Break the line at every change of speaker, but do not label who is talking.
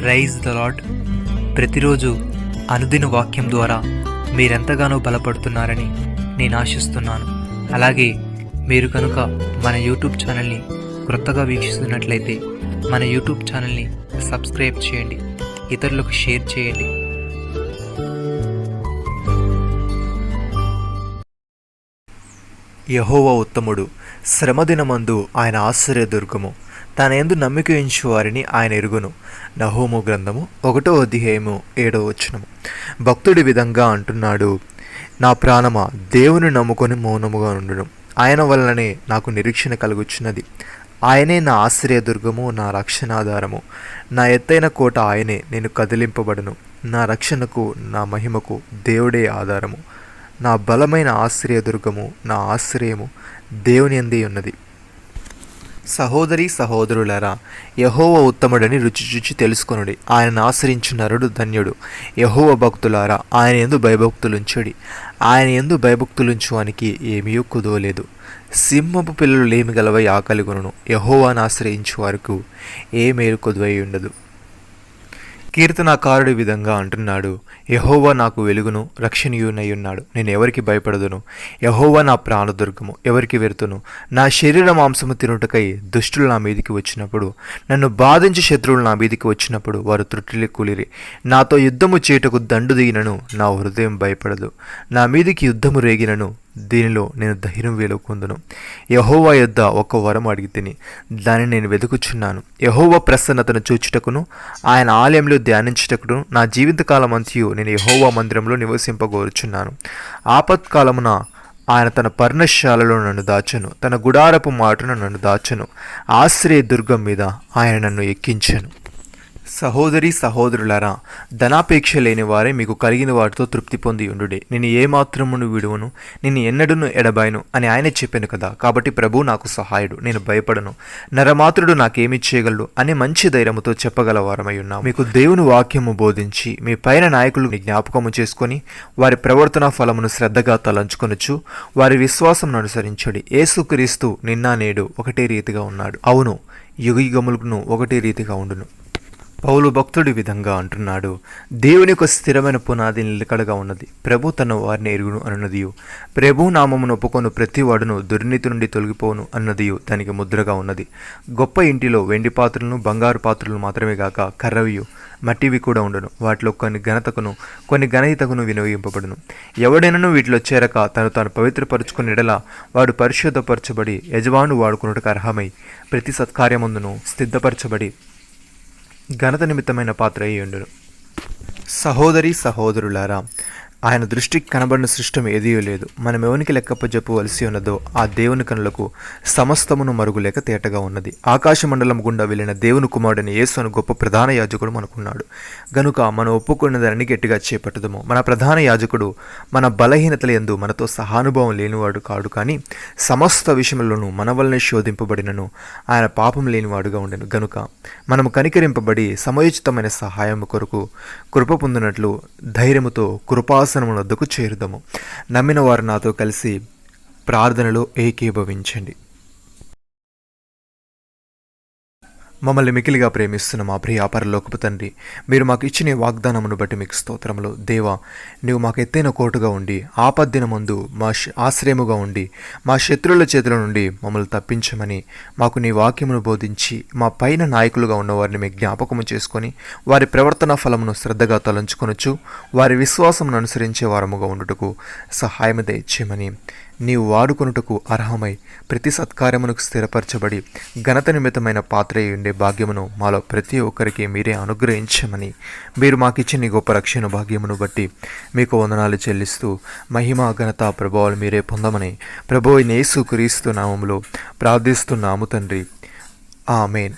Praise the lord. ప్రతిరోజు అనుదిన వాక్యం ద్వారా మీరెంతగానో బలపడుతున్నారని నేను ఆశిస్తున్నాను. అలాగే మీరు కనుక మన యూట్యూబ్ ఛానల్ని క్రొత్తగా వీక్షిస్తున్నట్లయితే మన యూట్యూబ్ ఛానల్ని సబ్స్క్రైబ్ చేయండి, ఇతరులకు షేర్ చేయండి.
యెహోవా ఉత్తముడు, శ్రమదినమందు ఆయన ఆశ్రయదుర్గము. తన యందు నమ్మిక ఉంచు వారిని ఆయన ఎరుగును. నహూము గ్రంథము 1వ అధ్యాయము 7వ వచనము. భక్తుడి విధంగా అంటున్నాడు, నా ప్రాణమా దేవుని నమ్ముకొని మౌనముగా ఉండును. ఆయన వలననే నాకు నిరీక్షణ కలుగుచున్నది. ఆయనే నా ఆశ్రయదుర్గము, నా రక్షణాధారము. నా ఎత్తైన కోట ఆయనే, నేను కదిలింపబడను. నా రక్షణకు, నా మహిమకు దేవుడే ఆధారము. నా బలమైన ఆశ్రయదుర్గము, నా ఆశ్రయము దేవుని యందే ఉన్నది. సహోదరి సహోదరులారా, యెహోవా ఉత్తముడని రుచి చూచి తెలుసుకొనుడి. ఆయనను ఆశ్రయించు నరుడు ధన్యుడు. యెహోవా భక్తులారా, ఆయన యందు భయభక్తులుంచుడి. ఆయన యందు భయభక్తులుంచు వానికి ఏమీ కుదవలేదు. సింహపు పిల్లలు లేమి గలవై ఆకలిగొనును. యెహోవాను ఆశ్రయించు వారికి ఏ మేలు కొదువై ఉండదు. కీర్తనాకారుడి విధంగా అంటున్నాడు, యెహోవా నాకు వెలుగును, రక్షణీయునై ఉన్నాడు. నేను ఎవరికి భయపడదును. యెహోవా నా ప్రాణదుర్గము, ఎవరికి వెరుతును. నా శరీర మాంసము తినుటకై దుష్టులు నా మీదికి వచ్చినప్పుడు, నన్ను బాధించి శత్రువులు నా మీదికి వచ్చినప్పుడు వారు త్రుటిలి కూలిరి. నాతో యుద్ధము చేయుటకు దండు దిగినను నా హృదయం భయపడదు. నా మీదికి యుద్ధము రేగినను దీనిలో నేను ధైర్యం వేలుకొందును. యెహోవా యొద్ద ఒక వరం అడిగితిని, దాన్ని నేను వెతుకుచున్నాను. యెహోవా ప్రసన్నతను చూచుటకును, ఆయన ఆలయంలో ధ్యానించుటకును నా జీవితకాలం అంతయు నేను యెహోవా మందిరంలో నివసింపగోరుచున్నాను. ఆపత్కాలమున ఆయన తన పర్ణశాలలో నన్ను దాచెను, తన గుడారపు మాటను నన్ను దాచెను. ఆశ్రయ దుర్గం మీద ఆయన నన్ను ఎక్కించెను. సహోదరి సహోదరులారా, ధనాపేక్ష లేని వారే మీకు కలిగిన వాటితో తృప్తి పొంది ఉండుడే. నేను ఏమాత్రమును విడువను, నిన్ను ఎన్నడూను ఎడబాయను అని ఆయన చెప్పాను కదా. కాబట్టి ప్రభు నాకు సహాయుడు, నేను భయపడను. నరమాత్రుడు నాకేమి చేయగలడు అని మంచి ధైర్యముతో చెప్పగల వారమై ఉన్నాం. మీకు దేవుని వాక్యము బోధించి మీ పైన నాయకులు జ్ఞాపకము చేసుకొని వారి ప్రవర్తన ఫలమును శ్రద్ధగా తలంచుకొనొచ్చు వారి విశ్వాసం అనుసరించడి. యేసుక్రీస్తు నిన్న నేడు ఒకటే రీతిగా ఉన్నాడు. అవును, యుగయుగములను ఒకటే రీతిగా ఉండును. పౌలు భక్తుడి విధంగా అంటున్నాడు, దేవుని యొక్క స్థిరమైన పునాది నిలకడగా ఉన్నది. ప్రభు తన వారిని ఎరుగును అన్నదియు, ప్రభు నామమును ఒప్పుకొను ప్రతి వాడును దుర్నీతి నుండి తొలగిపోను అన్నదియు దానికి ముద్రగా ఉన్నది. గొప్ప ఇంటిలో వెండి పాత్రలను బంగారు పాత్రలు మాత్రమే గాక కర్రవియు మట్టివి కూడా ఉండును. వాటిలో కొన్ని ఘనతకును కొన్ని ఘనతకును వినియోగింపబడును. ఎవడైనను వీటిలో చేరక తాను పవిత్రపరుచుకుని ఎడల వాడు పరిశుద్ధపరచబడి యజమాను వాడుకున్నట్టుకు అర్హమై ప్రతి సత్కార్యమందును సిద్ధపరచబడి ఘనత నిమిత్తమైన పాత్ర అయి ఉండును. సహోదరి సహోదరులారా, ఆయన దృష్టికి కనబడిన సృష్టం ఏదీ లేదు. మనం ఎవనికి లెక్కప్పజెప్పవలసి ఉన్నదో ఆ దేవుని కనులకు సమస్తమును మరుగులేక తేటగా ఉన్నది. ఆకాశ మండలం గుండా వెళ్ళిన దేవుని కుమారుడని యేసు అను గొప్ప ప్రధాన యాజకుడు మనకున్నాడు గనుక మనం ఒప్పుకున్న దానిని గట్టిగా చేపట్టుదము. మన ప్రధాన యాజకుడు మన బలహీనతల యందు మనతో సహానుభావం లేనివాడు కాడు, కానీ సమస్త విషయంలోనూ మన వలనే శోధింపబడినను ఆయన పాపం లేనివాడుగా ఉండెను. గనుక మనము కనికరింపబడి సమయోచితమైన సహాయం కొరకు కృప పొందినట్లు ధైర్యముతో కృపాసనమునొద్దకు చేరుదము. నమ్మిన వారు నాతో కలిసి ప్రార్థనలో ఏకీభవించండి. మమ్మల్ని మికిలిగా ప్రేమిస్తున్న మా ప్రియ పరలోకపు తండ్రి, మీరు మాకు ఇచ్చిన వాగ్దానమును బట్టి మీకు స్తోత్రములు. దేవా, నీవు మాకు ఎత్తైన కోటుగా ఉండి ఆపద్దినమందు మా ఆశ్రయముగా ఉండి మా శత్రువుల చేతుల నుండి మమ్మల్ని తప్పించమని మాకు నీ వాక్యమును బోధించి మా పైన నాయకులుగా ఉన్నవారిని మీ జ్ఞాపకము చేసుకొని వారి ప్రవర్తన ఫలమును శ్రద్ధగా తలంచుకొనొచ్చు వారి విశ్వాసమును అనుసరించే వారముగా ఉండుటకు సహాయము దయచేయమని నీవు వాడుకొనుటకు అర్హమై ప్రతి సత్కార్యమునకు స్థిరపరచబడి ఘనత నిమిత్తమైన పాత్ర ఉండే భాగ్యమును మాలో ప్రతి ఒక్కరికి మీరే అనుగ్రహించమని మీరు మాకిచ్చిన నీ గొప్ప రక్షణ భాగ్యమును బట్టి మీకు వందనాలు చెల్లిస్తూ మహిమ ఘనత ప్రభావాలు మీరే పొందమని ప్రభువైన యేసుక్రీస్తు నామములో ప్రార్థిస్తున్నాము తండ్రి. ఆమేన్.